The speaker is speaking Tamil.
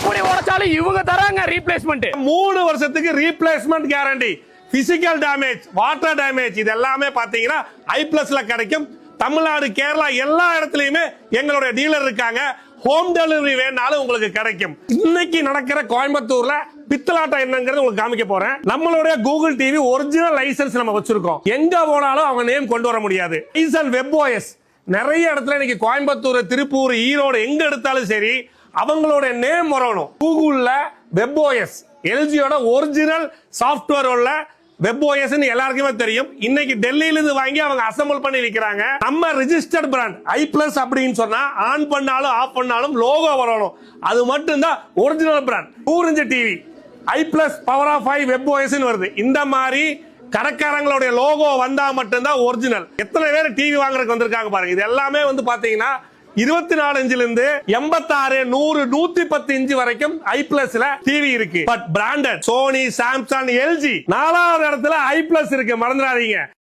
எப்படி உடைச்சாலும் இவங்க தராங்க ரீப்ளேஸ்மெண்ட். 3 வருஷத்துக்கு replacement guarantee. Physical damage, water damage இது எல்லாமே பாத்தீங்கன்னா ஐ+ல கிடைக்கும். தமிழ்நாடு, கேரளா எல்லா இடத்துலயுமே எங்களுடைய டீலர் இருக்காங்க. ஹோம் டெலிவரி வேணாலும் உங்களுக்கு கிடைக்கும். இன்னைக்கு நடக்கிற கோயம்புத்தூர்ல பித்தலாட்டம் என்னங்கிறது உங்களுக்கு காமிக்க போறேன். நம்மளுடைய கூகுள் டிவி ஒரிஜினல் லைசன்ஸ் நம்ம வச்சிருக்கோம். எங்க போனாலும் அவங்க நேம் கொண்டு வர முடியாது. WebOS நிறைய இடத்துல இன்னைக்கு கோயம்புத்தூர், திருப்பூர், ஈரோடு எங்க எடுத்தாலும் சரி அவங்களோட நேம் வரணும். கூகுள்ல WebOS எல்ஜியோட ஒரிஜினல் சாஃப்ட்வேர் உள்ள WebOS எல்லாருக்குமே தெரியும். இன்னைக்கு டெல்லியில இருந்து வாங்கி அவங்க அசெம்பிள் பண்ணி விக்கிறாங்க. நம்ம ரெஜிஸ்டர்ட் பிராண்ட் ஐ+ அப்படின்னு சொன்னா ஆன் பண்ணாலும் ஆஃப் பண்ணாலும் லோகோ வரணும். அது மட்டும் தான் ஒரிஜினல் பிராண்ட். 4 இன்ச் டிவி ஐ+ பவர் ஆஃப் 5 WebOS வருது. இந்த மாதிரி கடைக்காரங்களுடைய லோகோ வந்தா மட்டும்தான் ஒரிஜினல். எத்தனை பேர் டிவி வாங்குறதுக்கு வந்திருக்காங்க பாருங்க. இது எல்லாமே வந்து பாத்தீங்கன்னா 24 இன்ச்ல இருந்து 86, 100, 110 இன்ச் வரைக்கும் ஐ+ல டிவி இருக்கு. But branded Sony, Samsung, LG 4வது இடத்துல ஐ+ இருக்கு. மறந்துடாதீங்க.